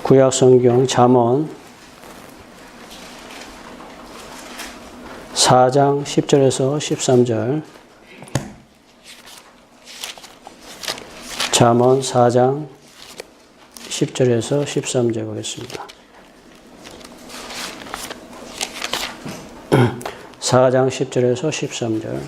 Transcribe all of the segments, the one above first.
구약성경 잠언 4장 10절에서 13절. 잠언 4장 10절에서 13절 보겠습니다. 4장 10절에서 13절.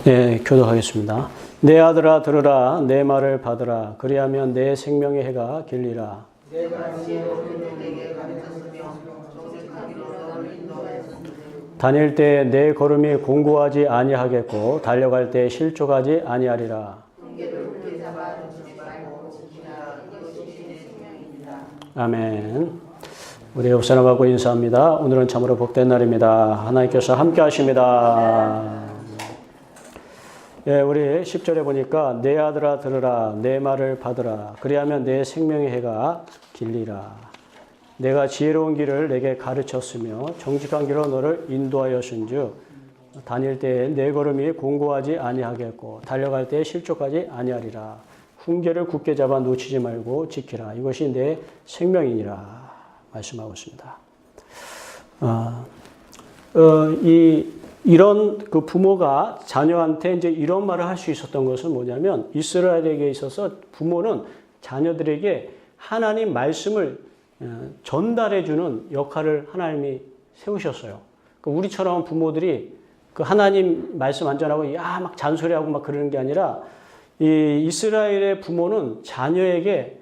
네, 교독하겠습니다. 내 아들아 들으라, 내 말을 받으라. 그리하면 내 생명의 해가 길리라. 다닐 때 내 걸음이 공고하지 아니하겠고 달려갈 때 실족하지 아니하리라. 아멘. 우리 옆사람하고 인사합니다. 오늘은 참으로 복된 날입니다. 하나님께서 함께 하십니다. 예, 우리 10절에 보니까 내 아들아 들으라, 내 말을 받으라. 그리하면 내 생명의 해가 길리라. 내가 지혜로운 길을 내게 가르쳤으며 정직한 길로 너를 인도하였은즉 다닐 때에 내 걸음이 공고하지 아니하겠고 달려갈 때에 실족하지 아니하리라. 훈계를 굳게 잡아 놓치지 말고 지키라. 이것이 내 생명이니라 말씀하고 있습니다. 이런 그 부모가 자녀한테 이제 이런 말을 할 수 있었던 것은 뭐냐면, 이스라엘에게 있어서 부모는 자녀들에게 하나님 말씀을 전달해 주는 역할을 하나님이 세우셨어요. 그러니까 우리처럼 부모들이 그 하나님 말씀 안 전하고 막 잔소리하고 막 그러는 게 아니라, 이 이스라엘의 부모는 자녀에게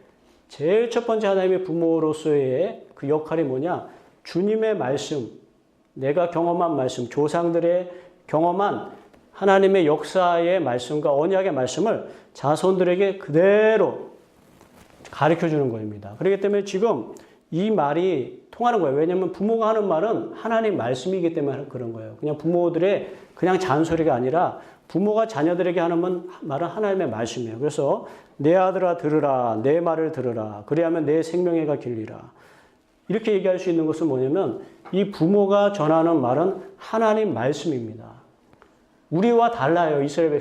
제일 첫 번째 하나님의 부모로서의 그 역할이 뭐냐? 주님의 말씀, 내가 경험한 말씀, 조상들의 경험한 하나님의 역사의 말씀과 언약의 말씀을 자손들에게 그대로 가르쳐 주는 겁니다. 그렇기 때문에 지금 이 말이 통하는 거예요. 왜냐하면 부모가 하는 말은 하나님 말씀이기 때문에 그런 거예요. 그냥 부모들의 그냥 잔소리가 아니라 부모가 자녀들에게 하는 말은 하나님의 말씀이에요. 그래서 내 아들아 들으라, 내 말을 들으라. 그리하면 내 생명해가 길리라. 이렇게 얘기할 수 있는 것은 뭐냐면, 이 부모가 전하는 말은 하나님 말씀입니다. 우리와 달라요. 이스라엘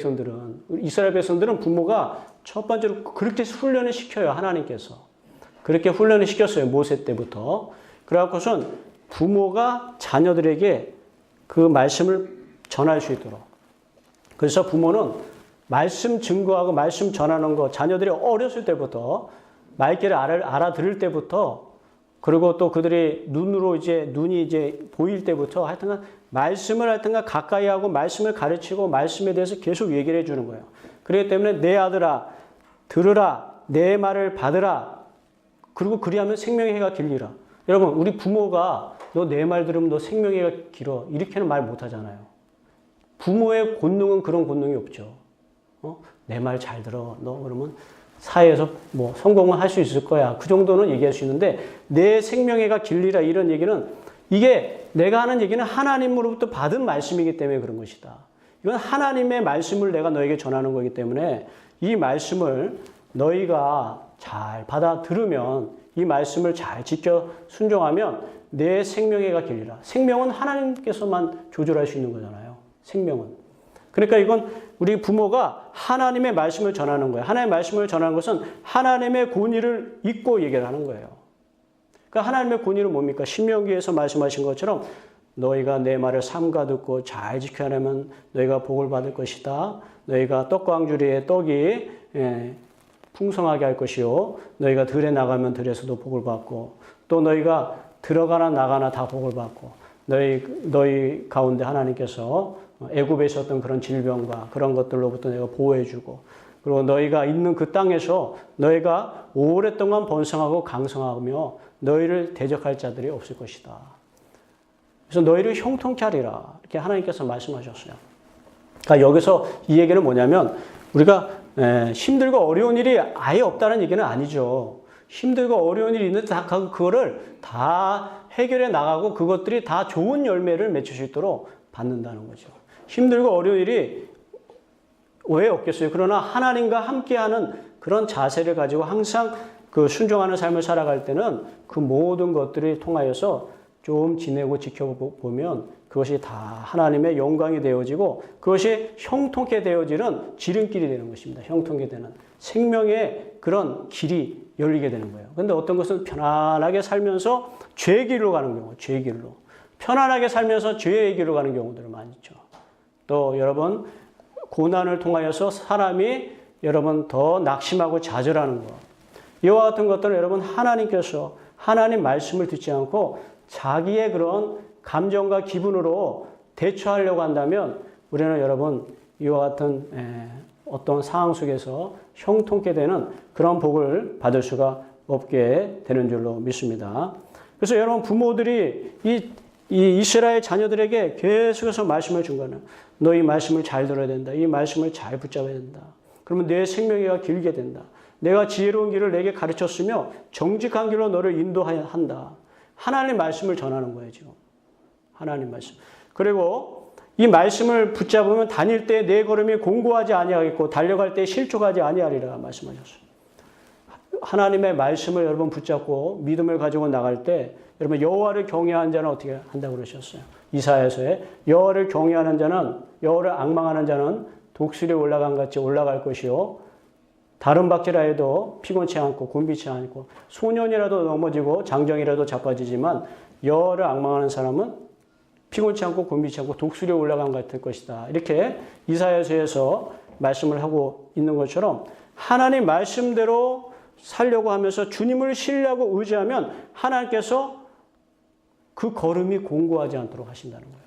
백성들은 부모가 첫 번째로 그렇게 훈련을 시켜요. 하나님께서 그렇게 훈련을 시켰어요. 모세 때부터. 그래갖고선 부모가 자녀들에게 그 말씀을 전할 수 있도록. 그래서 부모는 말씀 증거하고 말씀 전하는 거, 자녀들이 어렸을 때부터 말귀를 알아들을 때부터, 그리고 또 그들이 눈이 이제 보일 때부터 하여튼간 말씀을 하여튼간 가까이 하고 말씀을 가르치고 말씀에 대해서 계속 얘기를 해주는 거예요. 그렇기 때문에 내 아들아 들으라, 내 말을 받으라. 그리고 그리하면 생명의 해가 길리라. 여러분, 우리 부모가 너 내 말 들으면 너 생명의 해가 길어, 이렇게는 말 못하잖아요. 부모의 본능은 그런 본능이 없죠. 내 말 잘 들어. 너 그러면 사회에서 뭐 성공을 할 수 있을 거야. 그 정도는 얘기할 수 있는데, 내 생명해가 길리라 이런 얘기는, 이게 내가 하는 얘기는 하나님으로부터 받은 말씀이기 때문에 그런 것이다. 이건 하나님의 말씀을 내가 너에게 전하는 거기 때문에 이 말씀을 너희가 잘 받아 들으면, 이 말씀을 잘 지켜 순종하면 내 생명해가 길리라. 생명은 하나님께서만 조절할 수 있는 거잖아요. 생명은. 그러니까 이건 우리 부모가 하나님의 말씀을 전하는 거예요. 하나님의 말씀을 전하는 것은 하나님의 권위를 잊고 얘기를 하는 거예요. 그러니까 하나님의 권위는 뭡니까? 신명기에서 말씀하신 것처럼 너희가 내 말을 삼가 듣고 잘 지켜내면 너희가 복을 받을 것이다. 너희가 떡광주리에 떡이 풍성하게 할 것이요. 너희가 들에 나가면 들에서도 복을 받고, 또 너희가 들어가나 나가나 다 복을 받고, 너희 가운데 하나님께서 애굽에 있었던 그런 질병과 그런 것들로부터 내가 보호해주고, 그리고 너희가 있는 그 땅에서 너희가 오랫동안 번성하고 강성하며 너희를 대적할 자들이 없을 것이다. 그래서 너희를 형통케 하리라. 이렇게 하나님께서 말씀하셨어요. 그러니까 여기서 이 얘기는 뭐냐면, 우리가 힘들고 어려운 일이 아예 없다는 얘기는 아니죠. 힘들고 어려운 일이 있는데 그거를 다 해결해 나가고 그것들이 다 좋은 열매를 맺힐 수 있도록 받는다는 거죠. 힘들고 어려운 일이 왜 없겠어요? 그러나 하나님과 함께하는 그런 자세를 가지고 항상 그 순종하는 삶을 살아갈 때는 그 모든 것들이 통하여서 좀 지내고 지켜보면 그것이 다 하나님의 영광이 되어지고 그것이 형통케 되어지는 지름길이 되는 것입니다. 형통케 되는 생명의 그런 길이 열리게 되는 거예요. 그런데 어떤 것은 편안하게 살면서 죄의 길로 가는 경우, 죄의 길로. 편안하게 살면서 죄의 길로 가는 경우들이 많이 있죠. 또 여러분, 고난을 통하여서 사람이 여러분 더 낙심하고 좌절하는 것. 이와 같은 것들은 여러분 하나님께서 하나님 말씀을 듣지 않고 자기의 그런 감정과 기분으로 대처하려고 한다면 우리는 여러분 이와 같은 어떤 상황 속에서 형통케 되는 그런 복을 받을 수가 없게 되는 줄로 믿습니다. 그래서 여러분 부모들이 이 이스라엘 자녀들에게 계속해서 말씀을 준 거는 너 이 말씀을 잘 들어야 된다. 이 말씀을 잘 붙잡아야 된다. 그러면 내 생명이가 길게 된다. 내가 지혜로운 길을 내게 가르쳤으며 정직한 길로 너를 인도한다. 하나님 말씀을 전하는 거예요, 지금. 하나님 말씀. 그리고 이 말씀을 붙잡으면 다닐 때 내 걸음이 공고하지 아니하겠고 달려갈 때 실족하지 아니하리라 말씀하셨어요. 하나님의 말씀을 여러분 붙잡고 믿음을 가지고 나갈 때 여러분 여호와를 경외하는 자는 어떻게 한다고 그러셨어요? 이사야서에 여호와를 경외하는 자는 여호와를 앙망하는 자는 독수리에 올라간 같이 올라갈 것이요 다른 박질라 해도 피곤치 않고 곤비치 않고 소년이라도 넘어지고 장정이라도 자빠지지만 여호와를 앙망하는 사람은 피곤치 않고 곤비치 않고 독수리에 올라간 것 같을 것이다. 이렇게 이사야서에서 말씀을 하고 있는 것처럼 하나님 말씀대로 살려고 하면서 주님을 신뢰하고 의지하면 하나님께서 그 걸음이 공고하지 않도록 하신다는 거예요.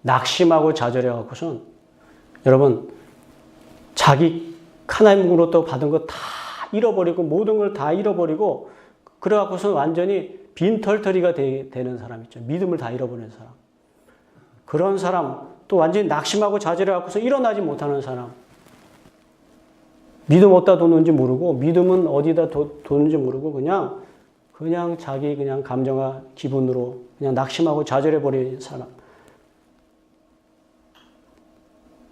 낙심하고 좌절해갖고선 여러분 자기 하나님으로부터 받은 거 다 잃어버리고 모든 걸 다 잃어버리고 그래갖고선 완전히 빈털터리가 되는 사람 있죠. 믿음을 다 잃어버리는 사람. 그런 사람 또 완전히 낙심하고 좌절해갖고서 일어나지 못하는 사람. 믿음 어디다 뒀는지 모르고 믿음은 어디다 뒀는지 모르고 그냥 자기 그냥 감정과 기분으로 그냥 낙심하고 좌절해버리는 사람.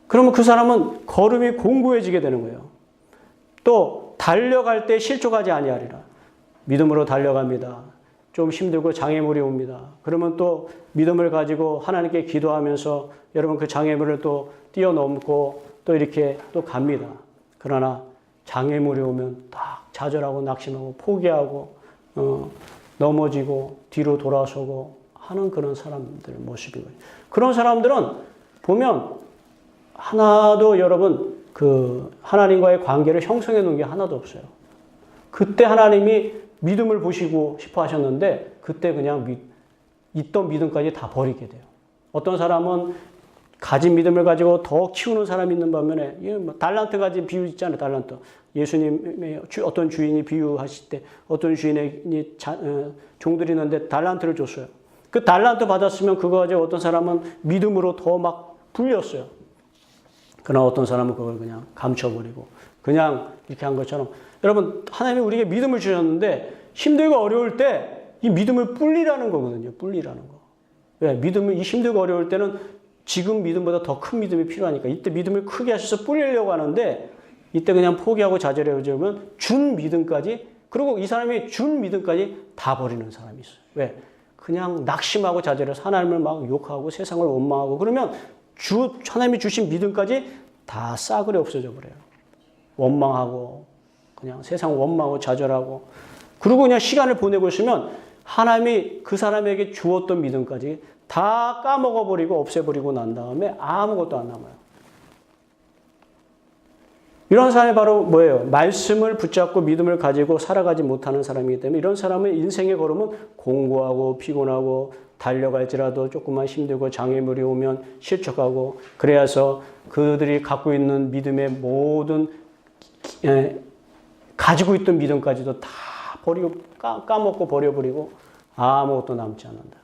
그러면 그 사람은 걸음이 공고해지게 되는 거예요. 또 달려갈 때 실족하지 아니하리라. 믿음으로 달려갑니다. 좀 힘들고 장애물이 옵니다. 그러면 또 믿음을 가지고 하나님께 기도하면서 여러분 그 장애물을 또 뛰어넘고 또 이렇게 또 갑니다. 그러나 장애물이 오면 딱 좌절하고 낙심하고 포기하고 넘어지고 뒤로 돌아서고 하는 그런 사람들의 모습인 거예요. 그런 사람들은 보면 하나도 여러분 그 하나님과의 관계를 형성해 놓은 게 하나도 없어요. 그때 하나님이 믿음을 보시고 싶어 하셨는데 그때 그냥 있던 믿음까지 다 버리게 돼요. 어떤 사람은 가진 믿음을 가지고 더 키우는 사람이 있는 반면에 달란트 가진 비유 있잖아요. 달란트. 예수님의 어떤 주인이 비유하실 때 어떤 주인이 종들이 있는데 달란트를 줬어요. 그 달란트 받았으면 그거 가지고 어떤 사람은 믿음으로 더 막 불렸어요. 그러나 어떤 사람은 그걸 그냥 감춰버리고 그냥 이렇게 한 것처럼 여러분 하나님이 우리에게 믿음을 주셨는데 힘들고 어려울 때 이 믿음을 불리라는 거거든요. 불리라는 거. 왜? 믿음을 이 힘들고 어려울 때는 지금 믿음보다 더 큰 믿음이 필요하니까 이때 믿음을 크게 하셔서 불리려고 하는데 이때 그냥 포기하고 좌절해오면 준 믿음까지 그리고 이 사람이 준 믿음까지 다 버리는 사람이 있어요. 왜? 그냥 낙심하고 좌절해서 하나님을 막 욕하고 세상을 원망하고 그러면 하나님이 주신 믿음까지 다 싸그리 없어져 버려요. 원망하고 그냥 세상 원망하고 좌절하고 그리고 그냥 시간을 보내고 있으면 하나님이 그 사람에게 주었던 믿음까지 다 까먹어버리고 없애버리고 난 다음에 아무것도 안 남아요. 이런 사람이 바로 뭐예요? 말씀을 붙잡고 믿음을 가지고 살아가지 못하는 사람이기 때문에 이런 사람은 인생의 걸음은 공고하고 피곤하고 달려갈지라도 조금만 힘들고 장애물이 오면 실족하고 그래서 그들이 갖고 있는 믿음의 모든 가지고 있던 믿음까지도 다 버리고 까먹고 버려버리고 아무것도 남지 않는다.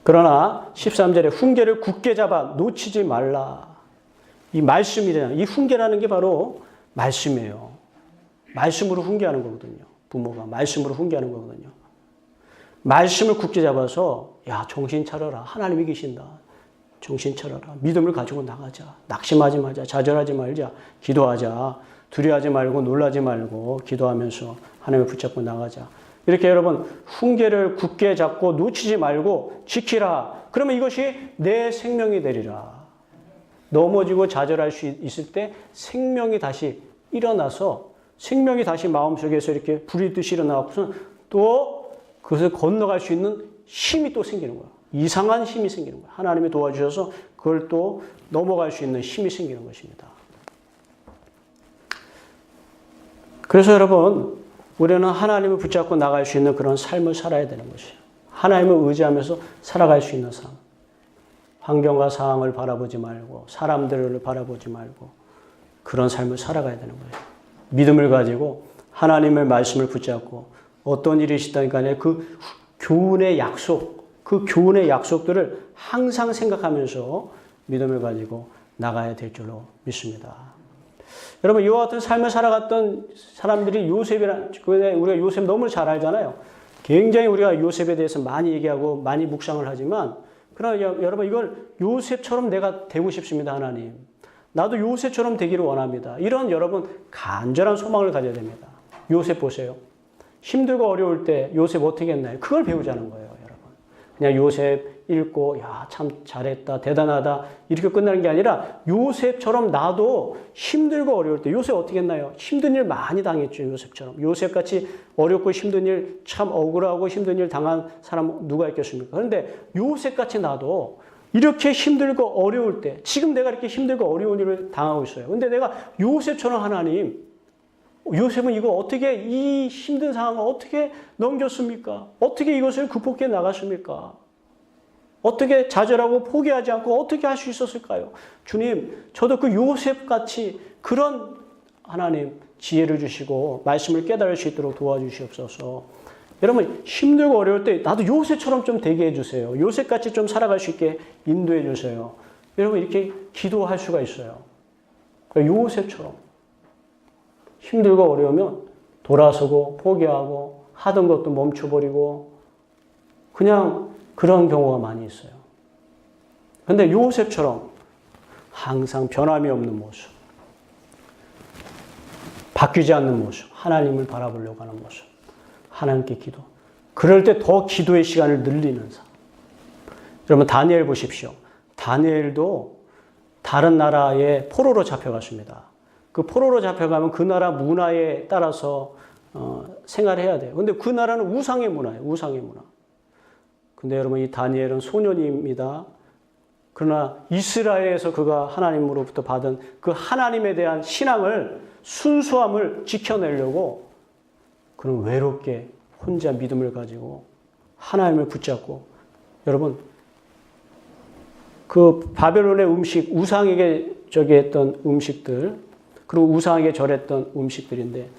그러나 13절에 훈계를 굳게 잡아 놓치지 말라. 이 말씀이잖아요. 이 훈계라는 게 바로 말씀이에요. 말씀으로 훈계하는 거거든요. 부모가 말씀으로 훈계하는 거거든요. 말씀을 굳게 잡아서 야 정신 차려라. 하나님이 계신다. 정신 차려라. 믿음을 가지고 나가자. 낙심하지 말자. 좌절하지 말자. 기도하자. 두려워하지 말고 놀라지 말고 기도하면서 하나님을 붙잡고 나가자. 이렇게 여러분 훈계를 굳게 잡고 놓치지 말고 지키라. 그러면 이것이 내 생명이 되리라. 넘어지고 좌절할 수 있을 때 생명이 다시 일어나서 생명이 다시 마음속에서 이렇게 불이 듯이 일어나고서 또 그것을 건너갈 수 있는 힘이 또 생기는 거야. 이상한 힘이 생기는 거야. 하나님이 도와주셔서 그걸 또 넘어갈 수 있는 힘이 생기는 것입니다. 그래서 여러분, 우리는 하나님을 붙잡고 나갈 수 있는 그런 삶을 살아야 되는 것이에요. 하나님을 의지하면서 살아갈 수 있는 삶. 환경과 상황을 바라보지 말고 사람들을 바라보지 말고 그런 삶을 살아가야 되는 거예요. 믿음을 가지고 하나님의 말씀을 붙잡고 어떤 일이 있다는 간에 그 교훈의 약속, 그 교훈의 약속들을 항상 생각하면서 믿음을 가지고 나가야 될 줄로 믿습니다. 여러분, 이와 같은 삶을 살아갔던 사람들이 요셉이란, 우리가 요셉 너무 잘 알잖아요. 굉장히 우리가 요셉에 대해서 많이 얘기하고 많이 묵상을 하지만, 그러나 여러분, 이걸 요셉처럼 내가 되고 싶습니다, 하나님. 나도 요셉처럼 되기를 원합니다. 이런 여러분, 간절한 소망을 가져야 됩니다. 요셉 보세요. 힘들고 어려울 때 요셉 어떻게 했나요? 그걸 배우자는 거예요, 여러분. 그냥 요셉 읽고, 야, 참 잘했다, 대단하다, 이렇게 끝나는 게 아니라 요셉처럼 나도 힘들고 어려울 때 요셉 어떻게 했나요? 힘든 일 많이 당했죠, 요셉처럼. 요셉같이 어렵고 힘든 일, 참 억울하고 힘든 일 당한 사람 누가 있겠습니까? 그런데 요셉같이 나도 이렇게 힘들고 어려울 때, 지금 내가 이렇게 힘들고 어려운 일을 당하고 있어요. 근데 내가 요셉처럼 하나님, 요셉은 이거 어떻게, 이 힘든 상황을 어떻게 넘겼습니까? 어떻게 이것을 극복해 나갔습니까? 어떻게 좌절하고 포기하지 않고 어떻게 할 수 있었을까요? 주님, 저도 그 요셉같이 그런 하나님 지혜를 주시고 말씀을 깨달을 수 있도록 도와주시옵소서. 여러분, 힘들고 어려울 때 나도 요셉처럼 좀 되게 해주세요. 요셉같이 좀 살아갈 수 있게 인도해 주세요. 여러분, 이렇게 기도할 수가 있어요. 요셉처럼 힘들고 어려우면 돌아서고 포기하고 하던 것도 멈춰버리고 그냥 그런 경우가 많이 있어요. 그런데 요셉처럼 항상 변함이 없는 모습, 바뀌지 않는 모습, 하나님을 바라보려고 하는 모습, 하나님께 기도. 그럴 때 더 기도의 시간을 늘리는 삶. 여러분, 다니엘 보십시오. 다니엘도 다른 나라에 포로로 잡혀갔습니다. 그 포로로 잡혀가면 그 나라 문화에 따라서 생활해야 돼요. 근데 그 나라는 우상의 문화예요. 우상의 문화. 근데 여러분, 이 다니엘은 소년입니다. 그러나 이스라엘에서 그가 하나님으로부터 받은 그 하나님에 대한 신앙을, 순수함을 지켜내려고 그는 외롭게 혼자 믿음을 가지고 하나님을 붙잡고, 여러분, 그 바벨론의 음식, 우상에게 했던 음식들, 그리고 우상에게 절했던 음식들인데,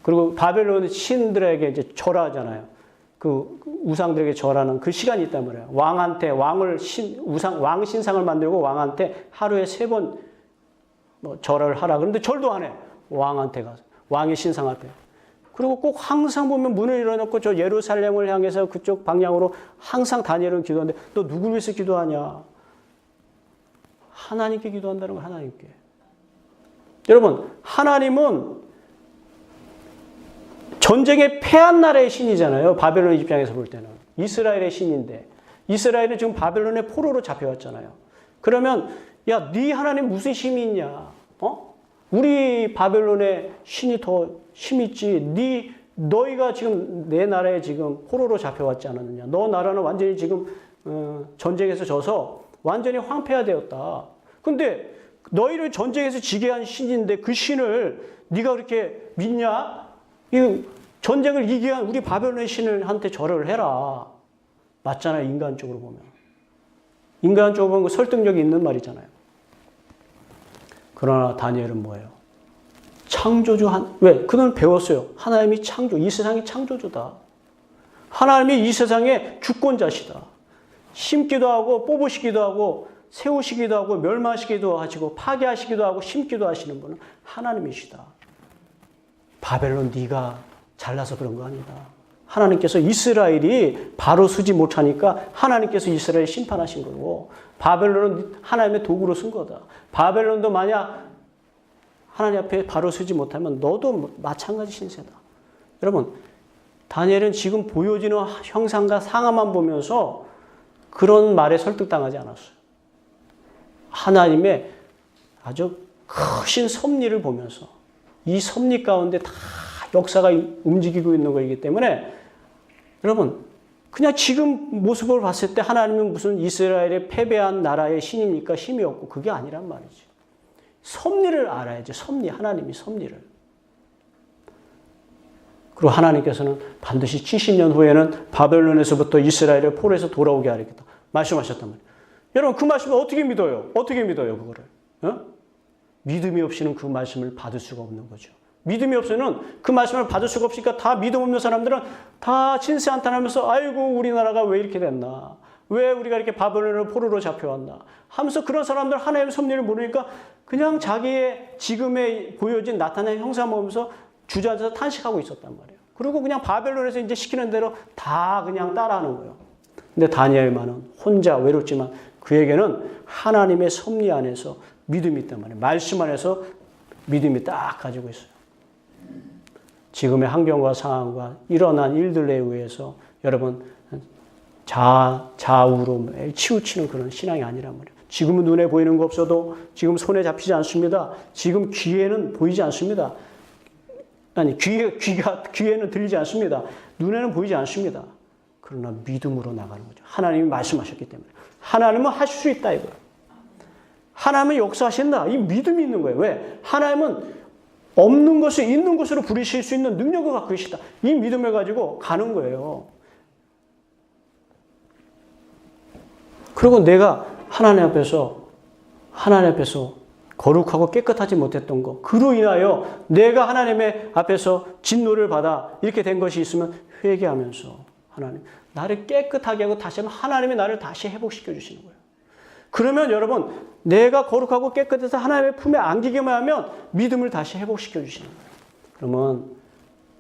그리고 바벨론 신들에게 이제 절하잖아요. 그 우상들에게 절하는 그 시간이 있단 말이에요. 왕한테 왕 신상을 만들고 왕한테 하루에 3번 절을 하라. 그런데 절도 안 해. 왕한테 가서 왕의 신상 앞에. 그리고 꼭 항상 보면 문을 열어놓고 저 예루살렘을 향해서 그쪽 방향으로 항상 다니엘은 기도하는데, 너 누구를 위해서 기도하냐? 하나님께 기도한다는 거, 하나님께. 여러분, 하나님은 전쟁에 패한 나라의 신이잖아요. 바벨론 입장에서 볼 때는. 이스라엘의 신인데. 이스라엘은 지금 바벨론의 포로로 잡혀왔잖아요. 그러면, 야, 네 하나님 무슨 힘이 있냐? 우리 바벨론의 신이 더 힘 있지. 너희가 지금 내 나라에 지금 포로로 잡혀왔지 않았느냐. 너 나라는 완전히 지금 전쟁에서 져서 완전히 황폐화되었다. 근데 너희를 전쟁에서 지게 한 신인데 그 신을 네가 그렇게 믿냐? 이 전쟁을 이기게 한 우리 바벨론의 신을한테 절을 해라. 맞잖아요, 인간적으로 보면. 인간적으로 보면 설득력이 있는 말이잖아요. 그러나 다니엘은 뭐예요? 창조주 왜? 그는 배웠어요. 하나님이 이 세상의 창조주다. 하나님이 이 세상의 주권자시다. 심기도 하고 뽑으시기도 하고 세우시기도 하고 멸망하시기도 하시고 파괴하시기도 하고 심기도 하시는 분은 하나님이시다. 바벨론 네가 잘나서 그런 거 아니다. 하나님께서 이스라엘이 바로 서지 못하니까 하나님께서 이스라엘 심판하신 거고, 바벨론은 하나님의 도구로 쓴 거다. 바벨론도 만약 하나님 앞에 바로 서지 못하면 너도 마찬가지 신세다. 여러분, 다니엘은 지금 보여지는 형상과 상황만 보면서 그런 말에 설득당하지 않았어요. 하나님의 아주 크신 섭리를 보면서 이 섭리 가운데 다 역사가 움직이고 있는 거이기 때문에 여러분 그냥 지금 모습을 봤을 때 하나님은 무슨 이스라엘의 패배한 나라의 신입니까? 힘이 없고 그게 아니란 말이지. 섭리를 알아야지. 섭리, 하나님이 섭리를. 그리고 하나님께서는 반드시 70년 후에는 바벨론에서부터 이스라엘을 포로에서 돌아오게 하겠다. 말씀하셨단 말이에요. 여러분 그 말씀을 어떻게 믿어요? 어떻게 믿어요 그거를? 어? 믿음이 없이는 그 말씀을 받을 수가 없는 거죠. 믿음이 없으면 그 말씀을 받을 수가 없으니까 다 믿음 없는 사람들은 다 진세한탄하면서 아이고 우리나라가 왜 이렇게 됐나? 왜 우리가 이렇게 바벨론으로 포로로 잡혀왔나? 하면서 그런 사람들 하나님의 섭리를 모르니까 그냥 자기의 지금에 보여진 나타난 형상 보면서 주저앉아서 탄식하고 있었단 말이에요. 그리고 그냥 바벨론에서 이제 시키는 대로 다 그냥 따라하는 거예요. 근데 다니엘만은 혼자 외롭지만 그에게는 하나님의 섭리 안에서 믿음이 있단 말이에요. 말씀 안에서 믿음이 딱 가지고 있어요. 지금의 환경과 상황과 일어난 일들에 의해서 여러분 좌우로 매일 치우치는 그런 신앙이 아니란 말이에요. 지금은 눈에 보이는 거 없어도 지금 손에 잡히지 않습니다. 지금 귀에는 보이지 않습니다. 아니 귀에는 들리지 않습니다. 눈에는 보이지 않습니다. 그러나 믿음으로 나가는 거죠. 하나님이 말씀하셨기 때문에. 하나님은 하실 수 있다 이거예요. 하나님은 역사하신다. 이 믿음이 있는 거예요. 왜? 하나님은 없는 것을 있는 것으로 부리실 수 있는 능력을 갖고 계시다. 이 믿음을 가지고 가는 거예요. 그리고 내가 하나님 앞에서 거룩하고 깨끗하지 못했던 것, 그로 인하여 내가 하나님의 앞에서 진노를 받아 이렇게 된 것이 있으면 회개하면서 하나님, 나를 깨끗하게 하고 다시 하면 하나님이 나를 다시 회복시켜 주시는 거예요. 그러면 여러분, 내가 거룩하고 깨끗해서 하나님의 품에 안기기만 하면 믿음을 다시 회복시켜 주시는 거예요. 그러면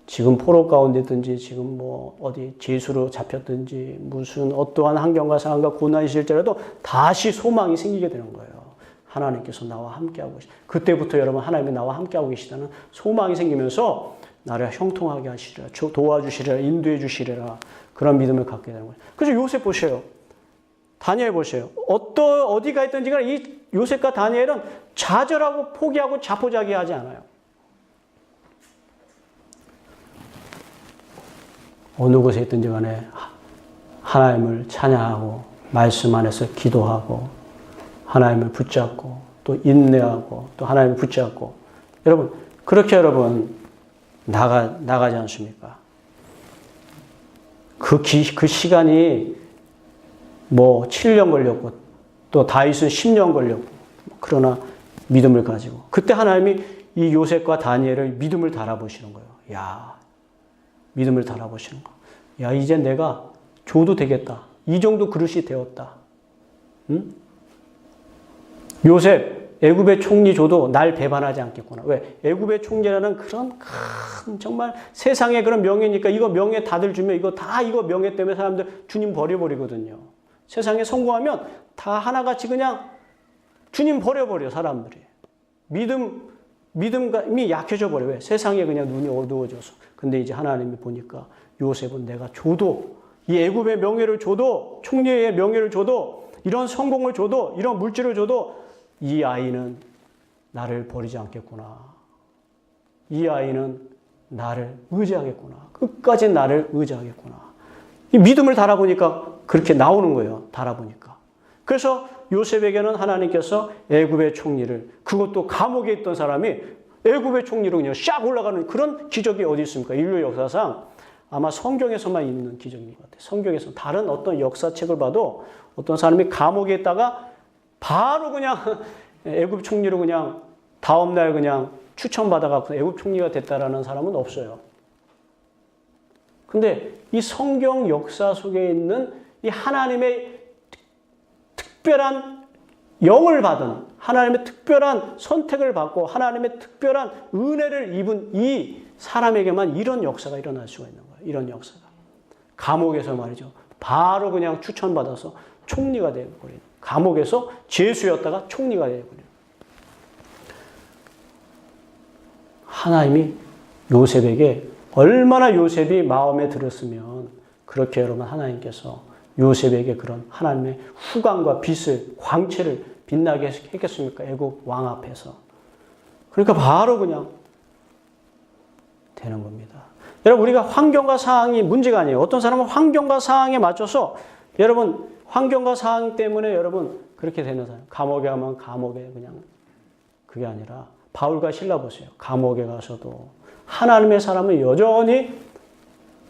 지금 포로 가운데든지 지금 뭐 어디 죄수로 잡혔든지 무슨 어떠한 환경과 상황과 고난이 있을지라도 다시 소망이 생기게 되는 거예요. 하나님께서 나와 함께하고 계시다. 그때부터 여러분 하나님이 나와 함께하고 계시다는 소망이 생기면서 나를 형통하게 하시리라, 도와주시리라, 인도해 주시리라, 그런 믿음을 갖게 되는 거예요. 그래서 요셉 보세요. 다니엘 보세요. 어디가 있든지 간에 이 요셉과 다니엘은 좌절하고 포기하고 자포자기하지 않아요. 어느 곳에 있든지 간에 하나님을 찬양하고 말씀 안에서 기도하고 하나님을 붙잡고 또 인내하고 또 하나님을 붙잡고 여러분 그렇게 여러분 나가지 않습니까? 그 시간이 뭐 7년 걸렸고 또 다윗은 10년 걸렸고 그러나 믿음을 가지고 그때 하나님이 이 요셉과 다니엘을 믿음을 달아보시는 거예요. 야, 믿음을 달아보시는 거. 야, 이제 내가 줘도 되겠다. 이 정도 그릇이 되었다. 응? 요셉, 애굽의 총리 줘도 날 배반하지 않겠구나. 왜? 애굽의 총리라는 그런 큰 정말 세상의 그런 명예니까 이거 명예 다들 주면 이거 명예 때문에 사람들 주님 버려버리거든요. 세상에 성공하면 다 하나같이 그냥 주님 버려버려 사람들이. 믿음이 약해져 버려. 왜? 세상에 그냥 눈이 어두워져서. 근데 이제 하나님이 보니까 요셉은 내가 줘도 이 애굽의 명예를 줘도 총리의 명예를 줘도 이런 성공을 줘도 이런 물질을 줘도 이 아이는 나를 버리지 않겠구나. 이 아이는 나를 의지하겠구나. 끝까지 나를 의지하겠구나. 이 믿음을 달아보니까 그렇게 나오는 거예요. 달아보니까. 그래서 요셉에게는 하나님께서 애굽의 총리를 그것도 감옥에 있던 사람이 애굽의 총리로 그냥 샥 올라가는 그런 기적이 어디 있습니까? 인류 역사상 아마 성경에서만 있는 기적인 것 같아요. 성경에서 다른 어떤 역사책을 봐도 어떤 사람이 감옥에 있다가 바로 그냥 애굽 총리로 그냥 다음날 그냥 추천받아갖고 애굽 총리가 됐다라는 사람은 없어요. 근데 이 성경 역사 속에 있는 이 하나님의 특별한 영을 받은 하나님의 특별한 선택을 받고 하나님의 특별한 은혜를 입은 이 사람에게만 이런 역사가 일어날 수가 있는 거예요. 이런 역사가. 감옥에서 말이죠. 바로 그냥 추천받아서 총리가 되어버리는. 감옥에서 죄수였다가 총리가 되어버리는. 하나님이 요셉에게 얼마나 요셉이 마음에 들었으면 그렇게 여러분 하나님께서 요셉에게 그런 하나님의 후광과 빛을, 광채를 빛나게 했겠습니까? 애국 왕 앞에서. 그러니까 바로 그냥 되는 겁니다. 여러분, 우리가 환경과 상황이 문제가 아니에요. 어떤 사람은 환경과 상황에 맞춰서 여러분, 환경과 상황 때문에 여러분 그렇게 되는 사람. 감옥에 가면 감옥에 그냥 그게 아니라 바울과 실라 보세요. 감옥에 가서도 하나님의 사람은 여전히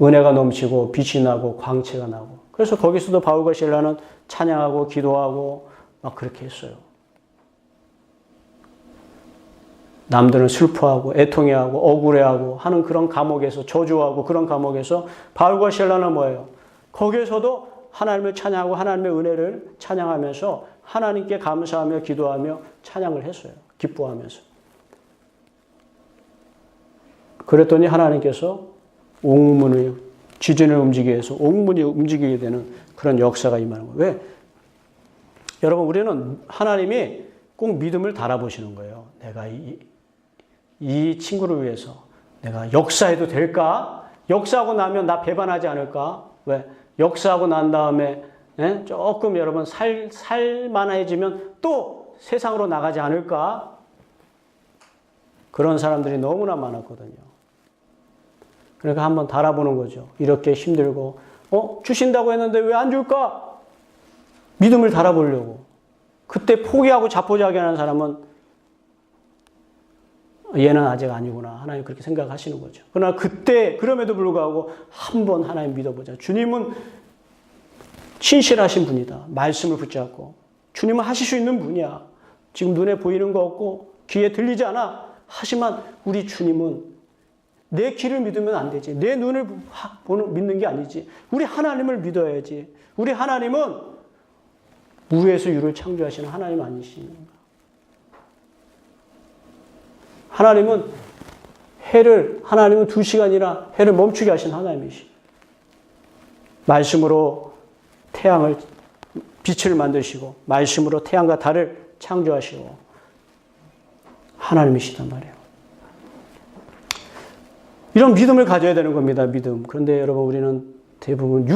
은혜가 넘치고 빛이 나고 광채가 나고, 그래서 거기서도 바울과 실라는 찬양하고 기도하고 막 그렇게 했어요. 남들은 슬퍼하고 애통해하고 억울해하고 하는 그런 감옥에서, 저주하고 그런 감옥에서 바울과 실라는 뭐예요? 거기에서도 하나님을 찬양하고 하나님의 은혜를 찬양하면서 하나님께 감사하며 기도하며 찬양을 했어요. 기뻐하면서. 그랬더니 하나님께서 옥문을, 지진을 움직이게 해서 옥문이 움직이게 되는 그런 역사가 임하는 거예요. 왜? 여러분, 우리는 하나님이 꼭 믿음을 달아보시는 거예요. 내가 이 친구를 위해서 내가 역사해도 될까? 역사하고 나면 나 배반하지 않을까? 왜? 역사하고 난 다음에 조금 여러분 살만해지면 또 세상으로 나가지 않을까? 그런 사람들이 너무나 많았거든요. 그러니까 한번 달아보는 거죠. 이렇게 힘들고 주신다고 했는데 왜 안 줄까? 믿음을 달아보려고. 그때 포기하고 자포자기하는 사람은 얘는 아직 아니구나. 하나님 그렇게 생각하시는 거죠. 그러나 그때 그럼에도 불구하고 한번 하나님 믿어보자. 주님은 신실하신 분이다. 말씀을 붙잡고. 주님은 하실 수 있는 분이야. 지금 눈에 보이는 거 없고 귀에 들리지 않아. 하지만 우리 주님은 내 귀를 믿으면 안 되지. 내 눈을 믿는 게 아니지. 우리 하나님을 믿어야지. 우리 하나님은 무에서 유를 창조하시는 하나님 아니십니까? 하나님은 하나님은 2시간이나 해를 멈추게 하신 하나님이시. 말씀으로 빛을 만드시고, 말씀으로 태양과 달을 창조하시고, 하나님이시단 말이에요. 이런 믿음을 가져야 되는 겁니다, 믿음. 그런데 여러분, 우리는 대부분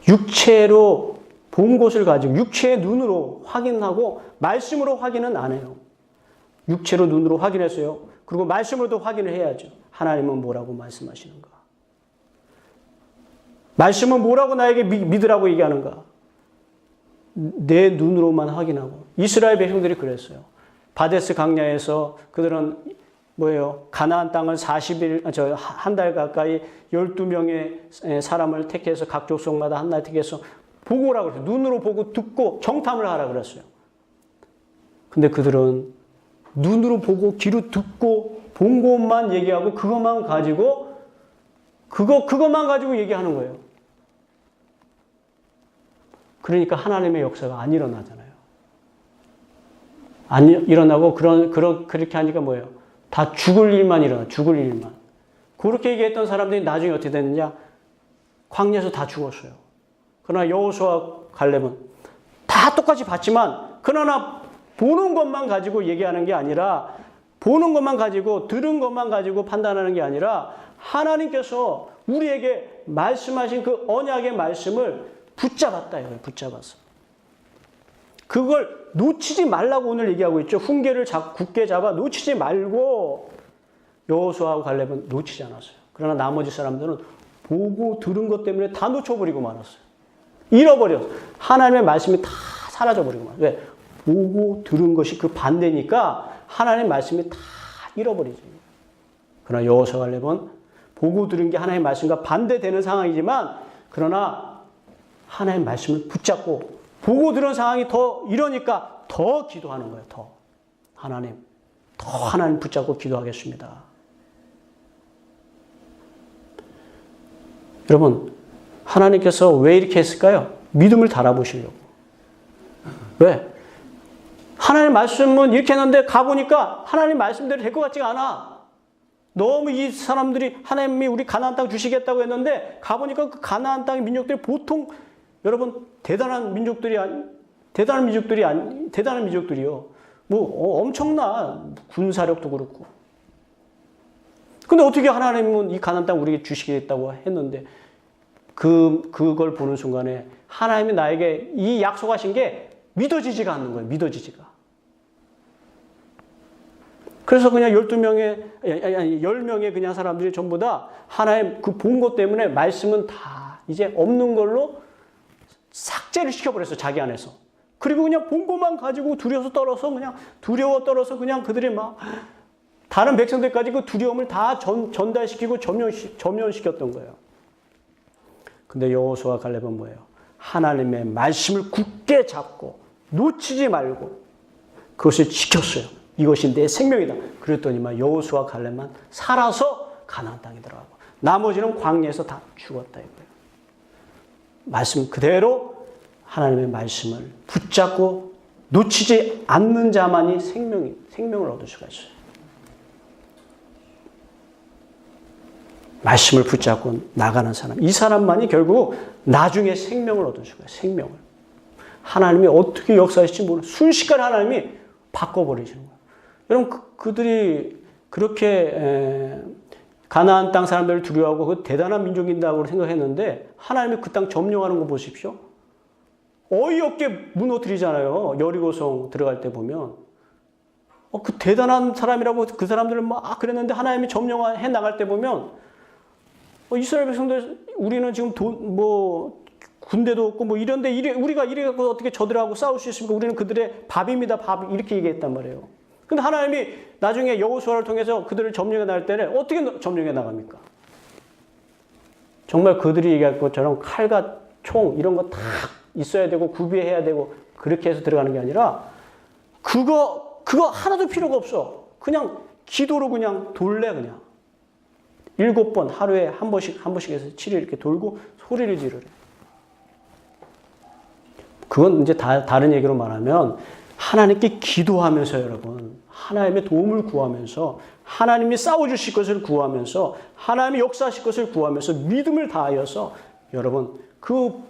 육체로 본 것을 가지고, 육체의 눈으로 확인하고, 말씀으로 확인은 안 해요. 육체로 눈으로 확인했어요. 그리고 말씀으로도 확인을 해야죠. 하나님은 뭐라고 말씀하시는가? 말씀은 뭐라고 나에게 믿으라고 얘기하는가? 내 눈으로만 확인하고. 이스라엘 백성들이 그랬어요. 바데스 강야에서 그들은 가나안 땅을 40일, 한 달 가까이 12명의 사람을 택해서 각 족속마다 한 날 택해서 보고 오라고 그랬어요. 눈으로 보고 듣고 정탐을 하라 그랬어요. 근데 그들은 눈으로 보고 귀로 듣고 본 것만 얘기하고 그것만 가지고 얘기하는 거예요. 그러니까 하나님의 역사가 안 일어나잖아요. 안 일어나고 그렇게 하니까 뭐예요? 다 죽을 일만 일어나. 죽을 일만. 그렇게 얘기했던 사람들이 나중에 어떻게 됐느냐? 광야에서 다 죽었어요. 그러나 여호수아와 갈렙은 다 똑같이 봤지만, 그러나 보는 것만 가지고 얘기하는 게 아니라, 보는 것만 가지고 들은 것만 가지고 판단하는 게 아니라, 하나님께서 우리에게 말씀하신 그 언약의 말씀을 붙잡았다. 붙잡았어. 그걸 놓치지 말라고 오늘 얘기하고 있죠. 훈계를 굳게 잡아 놓치지 말고. 여호수아와 갈렙은 놓치지 않았어요. 그러나 나머지 사람들은 보고 들은 것 때문에 다 놓쳐버리고 말았어요. 잃어버렸어요. 하나님의 말씀이 다 사라져버리고 말았어요. 왜? 보고 들은 것이 그 반대니까 하나님의 말씀이 다 잃어버리죠. 그러나 여호수아와 갈렙은 보고 들은 게 하나님의 말씀과 반대되는 상황이지만, 그러나 하나님의 말씀을 붙잡고 보고 들은 상황이 더 이러니까 더 기도하는 거예요. 더 하나님 붙잡고 기도하겠습니다. 여러분, 하나님께서 왜 이렇게 했을까요? 믿음을 달아보시려고. 왜? 하나님 말씀은 이렇게 했는데 가보니까 하나님 말씀대로 될 것 같지가 않아. 너무 이 사람들이 하나님이 우리 가나안 땅 주시겠다고 했는데 가보니까 그 가나안 땅의 민족들이 보통 여러분 대단한 민족들이요. 엄청나. 군사력도 그렇고. 근데 어떻게 하나님은 이 가나안 땅 우리에게 주시겠다고 했는데 그걸 보는 순간에 하나님이 나에게 이 약속하신 게 믿어지지가 않는 거예요. 믿어지지가. 그래서 그냥 10명의 그냥 사람들이 전부 다 하나님 그 본 것 때문에 말씀은 다 이제 없는 걸로 삭제를 시켜버렸어요. 자기 안에서. 그리고 그냥 본 것만 가지고 두려워 떨어서 그냥 그들이 막 다른 백성들까지 그 두려움을 다 전달시키고 점령시켰던 거예요. 근데 여호수아와 갈렙은 뭐예요? 하나님의 말씀을 굳게 잡고 놓치지 말고 그것을 지켰어요. 이것이 내 생명이다. 그랬더니만 여호수아와 갈렙만 살아서 가나안 땅에 들어가고 나머지는 광야에서 다 죽었다 이거예요. 말씀 그대로 하나님의 말씀을 붙잡고 놓치지 않는 자만이 생명을 얻을 수가 있어요. 말씀을 붙잡고 나가는 사람, 이 사람만이 결국 나중에 생명을 얻을 수가 있어요. 생명을. 하나님이 어떻게 역사하실지 모르는 순식간에 하나님이 바꿔버리시는 거예요. 여러분 그들이 그렇게 가나안 땅 사람들을 두려워하고 그 대단한 민족인다고 생각했는데 하나님이 그 땅 점령하는 거 보십시오. 어이없게 무너뜨리잖아요. 여리고성 들어갈 때 보면. 그 대단한 사람이라고 그 사람들을 막 그랬는데 하나님이 점령해 나갈 때 보면 이스라엘 백성들 우리는 지금 군대도 없고 이런데 우리가 이래 갖고 어떻게 저들하고 싸울 수 있습니까? 우리는 그들의 밥입니다. 밥 이렇게 얘기했단 말이에요. 근데 하나님이 나중에 여호수아를 통해서 그들을 점령해 나갈 때는 어떻게 점령해 나갑니까? 정말 그들이 얘기할 것처럼 칼과 총 이런 거 다 있어야 되고 구비해야 되고 그렇게 해서 들어가는 게 아니라 그거 하나도 필요가 없어. 그냥 기도로 그냥 돌래 그냥. 7번 하루에 한 번씩 해서 7일 이렇게 돌고 소리를 지르래. 그건 이제 다른 얘기로 말하면 하나님께 기도하면서 여러분 하나님의 도움을 구하면서 하나님이 싸워주실 것을 구하면서 하나님이 역사하실 것을 구하면서 믿음을 다하여서 여러분 그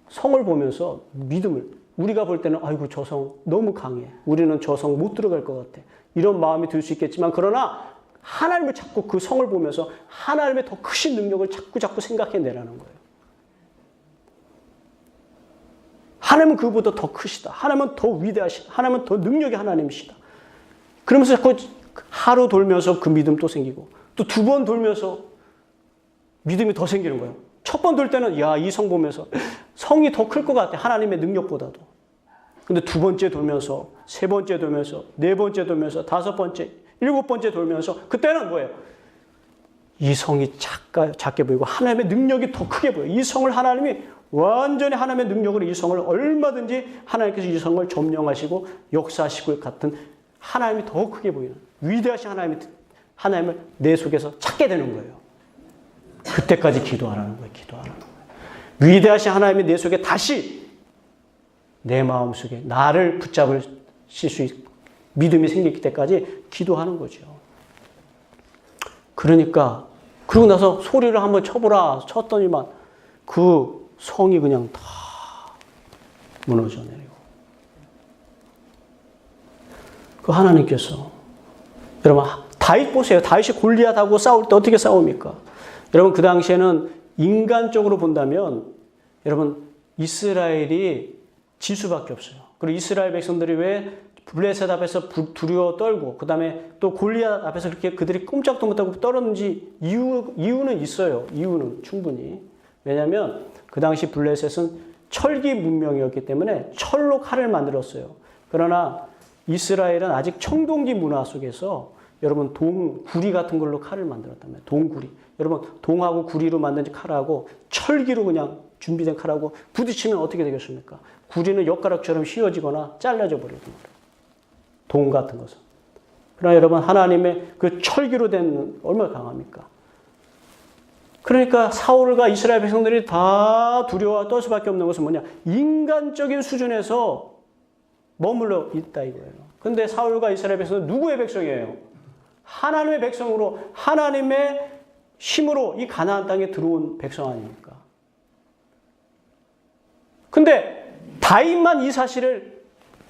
성을 보면서 믿음을 우리가 볼 때는 아이고 저 성 너무 강해. 우리는 저 성 못 들어갈 것 같아. 이런 마음이 들 수 있겠지만 그러나 하나님을 찾고 그 성을 보면서 하나님의 더 크신 능력을 자꾸 생각해내라는 거예요. 하나님은 그보다 더 크시다. 하나님은 더 위대하시다. 하나님은 더 능력이 하나님이시다. 그러면서 자꾸 하루 돌면서 그 믿음 또 생기고 또 2번 돌면서 믿음이 더 생기는 거예요. 첫 번 돌 때는 이 성 보면서 성이 더 클 것 같아. 하나님의 능력보다도. 근데 2번째 돌면서 3번째 돌면서 4번째 돌면서 5번째 7번째 돌면서 그때는 뭐예요? 이 성이 작게 보이고 하나님의 능력이 더 크게 보여요. 이 성을 하나님이 완전히 하나님의 능력으로 이 성을 얼마든지 하나님께서 이 성을 점령하시고 역사하시고 같은 하나님이 더 크게 보이는 위대하신 하나님을 내 속에서 찾게 되는 거예요. 그때까지 기도하라는 거예요. 기도하라는 거예요. 위대하신 하나님이 내 속에 다시 내 마음속에 나를 붙잡을 수 있고 믿음이 생길 때까지 기도하는 거죠. 그러니까 그러고 나서 소리를 한번 쳐보라 쳤더니만 그 성이 그냥 다 무너져 내리고 그 하나님께서 여러분 다윗 보세요. 다윗이 골리앗하고 싸울 때 어떻게 싸웁니까? 여러분 그 당시에는 인간적으로 본다면 여러분 이스라엘이 질 수밖에 없어요. 그리고 이스라엘 백성들이 왜 블레셋 앞에서 두려워 떨고 그 다음에 또 골리앗 앞에서 그렇게 그들이 꼼짝도 못하고 떨었는지 이유는 있어요. 이유는 충분히. 왜냐하면 그 당시 블레셋은 철기 문명이었기 때문에 철로 칼을 만들었어요. 그러나 이스라엘은 아직 청동기 문화 속에서 여러분 구리 같은 걸로 칼을 만들었단 말이에요. 동구리. 여러분 동하고 구리로 만든 칼하고 철기로 그냥 준비된 칼하고 부딪히면 어떻게 되겠습니까? 구리는 엿가락처럼 휘어지거나 잘라져 버리는 거예요. 동 같은 것은. 그러나 여러분 하나님의 그 철기로 된 얼마나 강합니까? 그러니까 사울과 이스라엘 백성들이 다 두려워 떨 수밖에 없는 것은 뭐냐? 인간적인 수준에서 머물러 있다 이거예요. 그런데 사울과 이스라엘 백성은 누구의 백성이에요? 하나님의 백성으로 하나님의 힘으로 이 가나안 땅에 들어온 백성 아닙니까? 근데 다윗만 이 사실을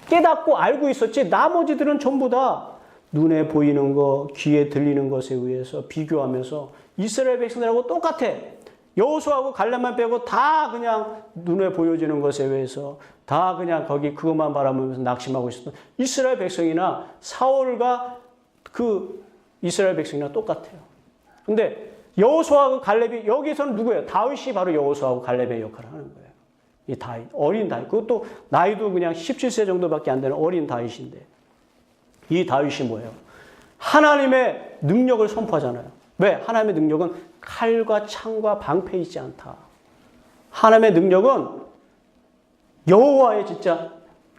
깨닫고 알고 있었지 나머지들은 전부 다 눈에 보이는 거, 귀에 들리는 것에 의해서 비교하면서 이스라엘 백성들하고 똑같아. 여호수아하고 갈렙만 빼고 다 그냥 눈에 보여지는 것에 의해서 다 그냥 거기 그것만 바라보면서 낙심하고 있었던 이스라엘 백성이나 사울과 그 이스라엘 백성이나 똑같아요. 근데 여호수아하고 갈렙이 여기서는 누구예요? 다윗이 바로 여호수아하고 갈렙의 역할을 하는 거예요. 이 다윗, 어린 다윗. 그것도 나이도 그냥 17세 정도밖에 안 되는 어린 다윗인데 이 다윗이 뭐예요? 하나님의 능력을 선포하잖아요. 왜? 하나님의 능력은 칼과 창과 방패 있지 않다. 하나님의 능력은 여호와의 진짜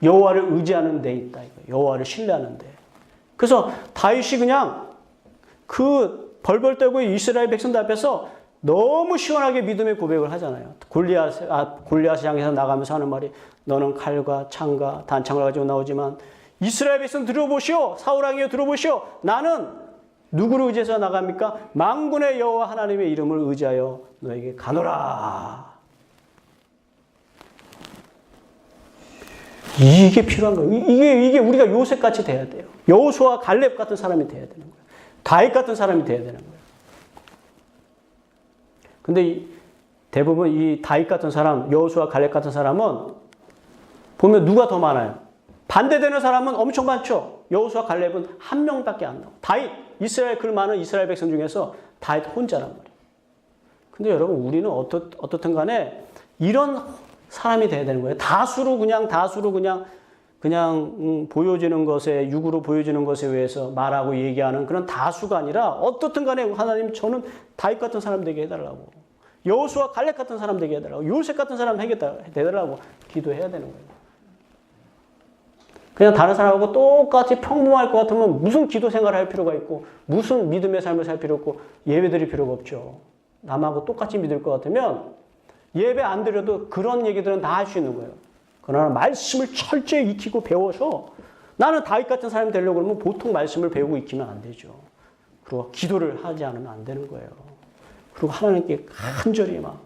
여호와를 의지하는 데 있다. 여호와를 신뢰하는 데. 그래서 다윗이 그냥 그 벌벌 떨고 이스라엘 백성들 앞에서 너무 시원하게 믿음의 고백을 하잖아요. 골리앗 향해서 나가면서 하는 말이 너는 칼과 창과 단창을 가지고 나오지만 이스라엘 백성 들어보시오. 사울 왕이여 들어보시오. 나는 누구를 의지해서 나갑니까? 만군의 여호와 하나님의 이름을 의지하여 너에게 가노라. 이게 필요한 거예요. 이게 우리가 요셉같이 돼야 돼요. 여호수아 갈렙 같은 사람이 돼야 되는 거예요. 다윗 같은 사람이 돼야 되는 거예요. 근데 대부분 이 다윗 같은 사람, 여호수아 갈렙 같은 사람은 보면 누가 더 많아요? 반대되는 사람은 엄청 많죠. 여호수아 갈렙은 한 명밖에 안 나와요. 다윗, 이스라엘 그 많은 이스라엘 백성 중에서 다윗 혼자란 말이에요. 근데 여러분 우리는 어떻든 간에 이런 사람이 돼야 되는 거예요. 다수로 그냥 보여지는 것에 육으로 보여지는 것에 의해서 말하고 얘기하는 그런 다수가 아니라 어떻든 간에 하나님 저는 다윗 같은 사람 되게 해달라고 여호수아 갈렙 같은 사람 되게 해달라고 요셉 같은 사람 해달라고 기도해야 되는 거예요. 그냥 다른 사람하고 똑같이 평범할 것 같으면 무슨 기도 생활을 할 필요가 있고 무슨 믿음의 삶을 살 필요 없고 예배 드릴 필요가 없죠. 남하고 똑같이 믿을 것 같으면 예배 안 드려도 그런 얘기들은 다 할 수 있는 거예요. 그러나 말씀을 철저히 익히고 배워서 나는 다윗 같은 사람이 되려고 그러면 보통 말씀을 배우고 익히면 안 되죠. 그리고 기도를 하지 않으면 안 되는 거예요. 그리고 하나님께 간절히 막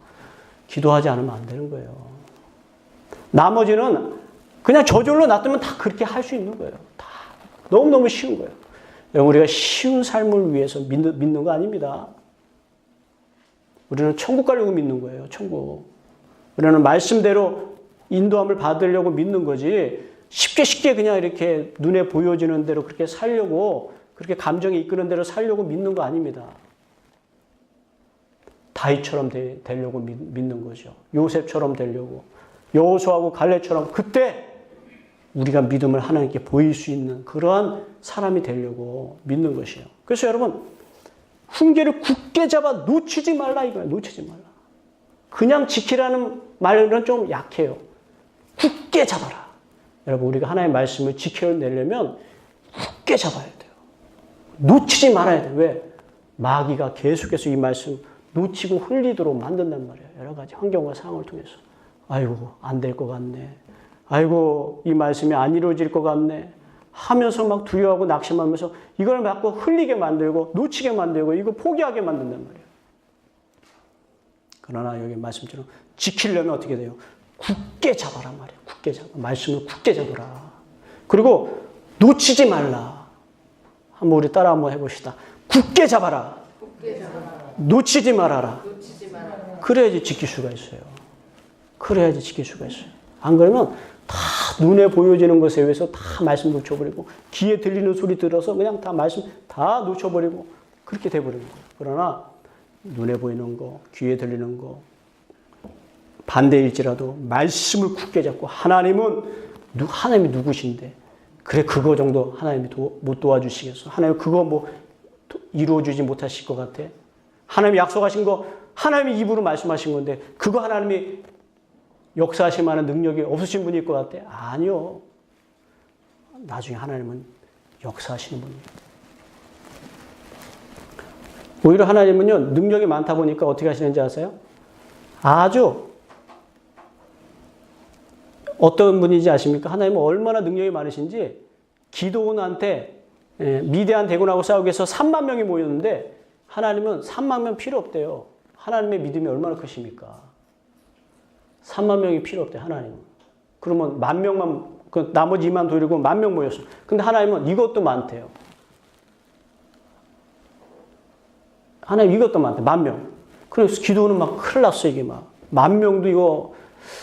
기도하지 않으면 안 되는 거예요. 나머지는 그냥 저절로 놔두면 다 그렇게 할 수 있는 거예요. 다 너무너무 쉬운 거예요. 여러분 우리가 쉬운 삶을 위해서 믿는 거 아닙니다. 우리는 천국 가려고 믿는 거예요. 천국. 우리는 말씀대로 인도함을 받으려고 믿는 거지 쉽게 그냥 이렇게 눈에 보여지는 대로 그렇게 살려고 그렇게 감정이 이끄는 대로 살려고 믿는 거 아닙니다. 다윗처럼 되려고 믿는 거죠. 요셉처럼 되려고. 여호수아하고 갈렙처럼 그때 우리가 믿음을 하나님께 보일 수 있는 그러한 사람이 되려고 믿는 것이에요. 그래서 여러분 훈계를 굳게 잡아 놓치지 말라 이거예요. 놓치지 말라. 그냥 지키라는 말은 좀 약해요. 굳게 잡아라. 여러분 우리가 하나님의 말씀을 지켜내려면 굳게 잡아야 돼요. 놓치지 말아야 돼요. 왜? 마귀가 계속해서 이 말씀 놓치고 흘리도록 만든단 말이에요. 여러 가지 환경과 상황을 통해서. 아이고 안 될 것 같네. 아이고 이 말씀이 안 이루어질 것 같네. 하면서 막 두려워하고 낙심하면서 이걸 자꾸 흘리게 만들고 놓치게 만들고 이거 포기하게 만든단 말이에요. 그러나 여기 말씀처럼 지키려면 어떻게 돼요? 굳게 잡아라 말이에요. 굳게 잡아. 말씀을 굳게 잡아라. 그리고 놓치지 말라. 한번 우리 따라 한번 해봅시다. 굳게 잡아라. 굳게 잡아라. 놓치지 말아라. 놓치지 말아라. 그래야지 지킬 수가 있어요. 그래야지 지킬 수가 있어요. 안 그러면 다 눈에 보여지는 것에 의해서 다 말씀 놓쳐버리고 귀에 들리는 소리 들어서 그냥 다 말씀 다 놓쳐버리고 그렇게 돼버리는 거예요. 그러나 눈에 보이는 거, 귀에 들리는 거 반대일지라도 말씀을 굳게 잡고 하나님이 누구신데 그래 그거 정도 하나님이 못 도와주시겠어? 하나님 그거 뭐 이루어주지 못하실 것 같아? 하나님이 약속하신 거 하나님이 입으로 말씀하신 건데 그거 하나님이 역사하실 만한 능력이 없으신 분일 것 같아? 아니요. 나중에 하나님은 역사하시는 분이에요. 오히려 하나님은요, 능력이 많다 보니까 어떻게 하시는지 아세요? 아주 어떤 분인지 아십니까? 하나님은 얼마나 능력이 많으신지 기드온한테 미디안 대군하고 싸우기 위해서 3만 명이 모였는데 하나님은 3만 명 필요 없대요. 하나님의 믿음이 얼마나 크십니까? 3만 명이 필요 없대, 하나님은. 그러면 10,000명만, 나머지 2만 돌리고 10,000명 모였어. 근데 하나님은 이것도 많대요. 하나님 이것도 많대. 10,000명. 그래서 기도는 막 큰일 났어, 이게 막. 10,000명도 이거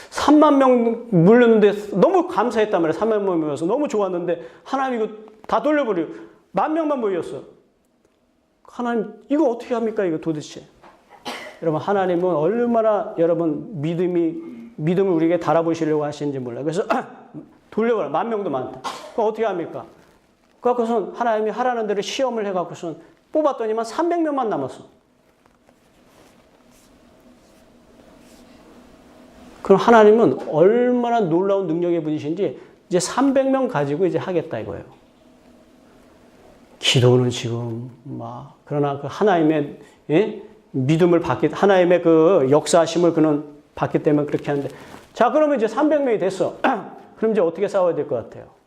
30,000명 물렸는데 너무 감사했단 말이야. 30,000명 모여서 너무 좋았는데 하나님 이거 다 돌려버리고 10,000명만 모였어. 하나님 이거 어떻게 합니까? 이거 도대체. 여러분 하나님은 얼마나 여러분 믿음을 우리에게 달아보시려고 하시는지 몰라요. 그래서 돌려버려. 10,000명도 많다. 그럼 어떻게 합니까? 그래서 하나님이 하라는 대로 시험을 해갖고선 뽑았더니만 300명만 남았어. 그럼 하나님은 얼마나 놀라운 능력의 분이신지 이제 300명 가지고 이제 하겠다 이거예요. 기도는 지금 막 그러나 그 하나님의 믿음을 받기 하나님의 그 역사하심을 그는 받기 때문에 그렇게 하는데 자 그러면 이제 300명이 됐어. 그럼 이제 어떻게 싸워야 될 것 같아요?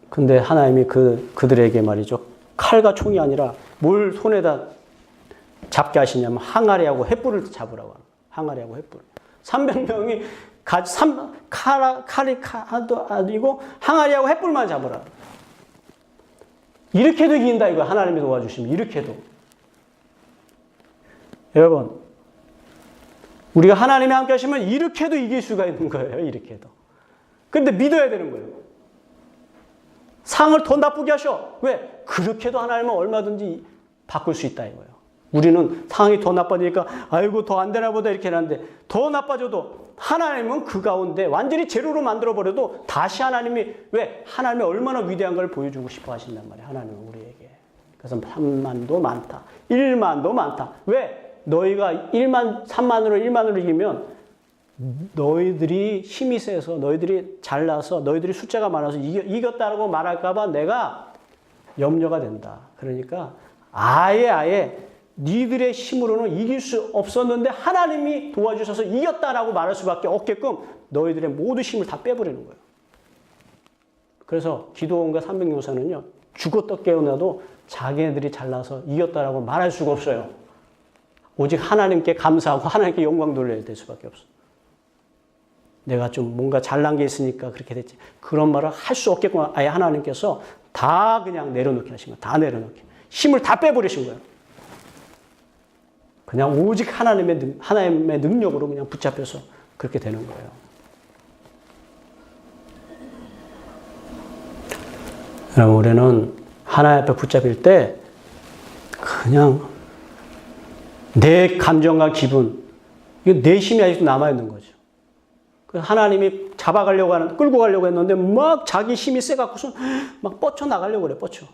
근데 하나님이 그들에게 말이죠. 칼과 총이 아니라 뭘 손에다 잡게 하시냐면 항아리하고 횃불을 잡으라고 하는 항아리하고 횃불. 300명이 칼이 아니고 항아리하고 횃불만 잡으라. 이렇게도 이긴다 이거 하나님이 도와주시면 이렇게도. 여러분 우리가 하나님이 함께 하시면 이렇게도 이길 수가 있는 거예요. 이렇게도. 근데 믿어야 되는 거예요. 상을 더 나쁘게 하셔. 왜? 그렇게도 하나님은 얼마든지 바꿀 수 있다 이거예요. 우리는 상황이 더 나빠지니까 아이고 더 안 되나 보다 이렇게 하는데 더 나빠져도 하나님은 그 가운데 완전히 제로로 만들어버려도 다시 하나님이 왜? 하나님이 얼마나 위대한 걸 보여주고 싶어 하신단 말이에요. 하나님은 우리에게. 그래서 3만도 많다. 1만도 많다. 왜? 너희가 3만으로 1만으로 이기면 너희들이 힘이 세서 너희들이 잘나서 너희들이 숫자가 많아서 이겼다고 말할까 봐 내가 염려가 된다. 그러니까 아예 니들의 힘으로는 이길 수 없었는데 하나님이 도와주셔서 이겼다라고 말할 수밖에 없게끔 너희들의 모든 힘을 다 빼버리는 거예요. 그래서 기도원과 300용사는요. 죽었다 깨어나도 자기네들이 잘나서 이겼다라고 말할 수가 없어요. 오직 하나님께 감사하고 하나님께 영광 돌려야 될 수밖에 없어. 내가 좀 뭔가 잘난 게 있으니까 그렇게 됐지. 그런 말을 할 수 없게끔 아예 하나님께서 다 그냥 내려놓게 하신 거예요. 다 내려놓게. 힘을 다 빼버리신 거예요. 그냥 오직 하나님의 능력으로 그냥 붙잡혀서 그렇게 되는 거예요. 그럼 우리는 하나님 앞에 붙잡힐 때 그냥 내 감정과 기분, 이거 내 힘이 아직도 남아있는 거죠. 하나님이 끌고 가려고 했는데 막 자기 힘이 세갖고서 막 뻗쳐나가려고 그래, 뻗쳐.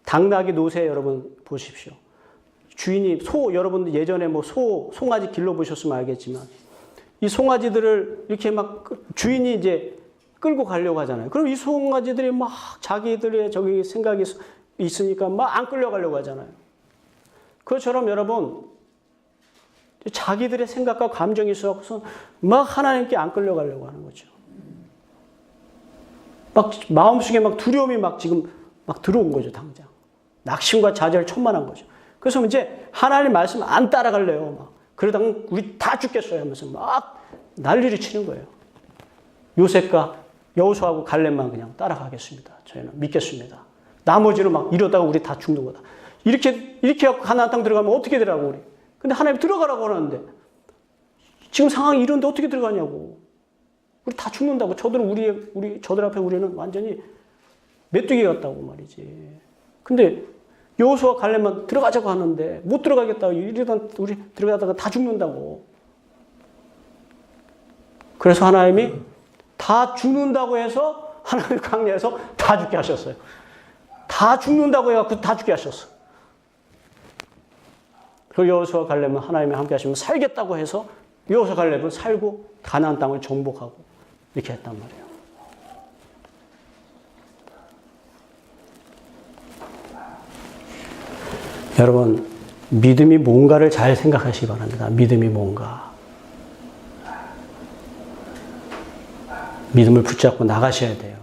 당나귀 노새 여러분 보십시오. 주인이 여러분들 예전에 송아지 길러보셨으면 알겠지만 이 송아지들을 이렇게 막 주인이 이제 끌고 가려고 하잖아요. 그럼 이 송아지들이 막 자기들의 저기 생각이 있으니까 막 안 끌려가려고 하잖아요. 그것처럼 여러분 자기들의 생각과 감정이 있어서 막 하나님께 안 끌려가려고 하는 거죠. 막 마음속에 막 두려움이 막 지금 막 들어온 거죠, 당장. 낙심과 좌절 천만한 거죠. 그래서 이제 하나님 말씀 안 따라갈래요. 막. 그러다가 우리 다 죽겠어요 하면서 막 난리를 치는 거예요. 요셉과 여호수아하고 갈렙만 그냥 따라가겠습니다. 저희는 믿겠습니다. 나머지는 막 이러다가 우리 다 죽는 거다. 이렇게 하고 가나안 땅 들어가면 어떻게 되라고 우리. 근데 하나님 들어가라고 하는데 지금 상황이 이런데 어떻게 들어가냐고. 우리 다 죽는다고. 저들 앞에 우리는 완전히 메뚜기 같다고 말이지. 근데 여호수아 갈렙만 들어가자고 하는데 못 들어가겠다고. 이러다 우리 들어가다가 다 죽는다고. 그래서 하나님이 다 죽는다고 해서 하나님 광야에서 다 죽게 하셨어요. 다 죽는다고 해갖고 다 죽게 하셨어. 그 여호수아 갈렙은 하나님이 함께 하시면 살겠다고 해서 여호수아 갈렙은 살고 가나안 땅을 정복하고 이렇게 했단 말이에요. 여러분 믿음이 뭔가를 잘 생각하시기 바랍니다. 믿음이 뭔가. 믿음을 붙잡고 나가셔야 돼요.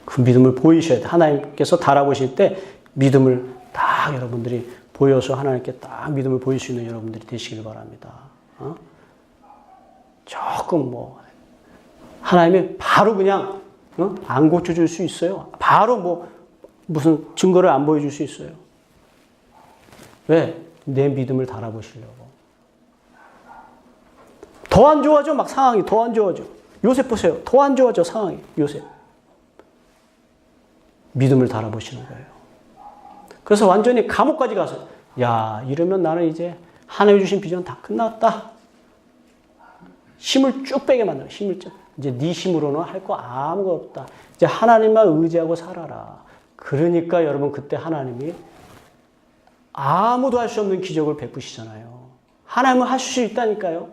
그 믿음을 보이셔야 돼요. 하나님께서 달아보실 때 믿음을 딱 여러분들이 보여서 하나님께 딱 믿음을 보일 수 있는 여러분들이 되시길 바랍니다. 조금 하나님이 바로 그냥 안 고쳐줄 수 있어요. 바로 무슨 증거를 안 보여줄 수 있어요. 왜? 내 믿음을 달아보시려고. 더 안 좋아져, 막 상황이 더 안 좋아져. 요셉 보세요. 더 안 좋아져, 상황이. 요셉. 믿음을 달아보시는 거예요. 그래서 완전히 감옥까지 가서, 야, 이러면 나는 이제 하나님이 주신 비전 다 끝났다. 힘을 쭉 빼게 만들어. 힘을 쭉. 이제 네 힘으로는 할 거 아무것도 없다. 이제 하나님만 의지하고 살아라. 그러니까 여러분 그때 하나님이 아무도 할 수 없는 기적을 베푸시잖아요. 하나님은 하실 수 있다니까요.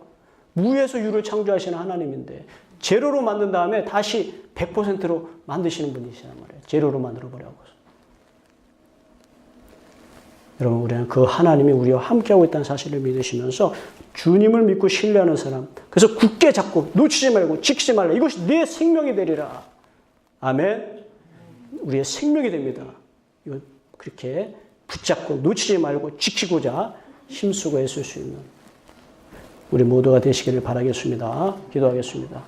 무에서 유를 창조하시는 하나님인데 제로로 만든 다음에 다시 100%로 만드시는 분이시란 말이에요. 제로로 만들어버려서. 여러분 우리는 그 하나님이 우리와 함께하고 있다는 사실을 믿으시면서 주님을 믿고 신뢰하는 사람, 그래서 굳게 잡고 놓치지 말고 지키지 말라. 이것이 내 생명이 되리라. 아멘. 우리의 생명이 됩니다. 이거 그렇게 붙잡고 놓치지 말고 지키고자 힘쓰고 애쓸 수 있는 우리 모두가 되시기를 바라겠습니다. 기도하겠습니다.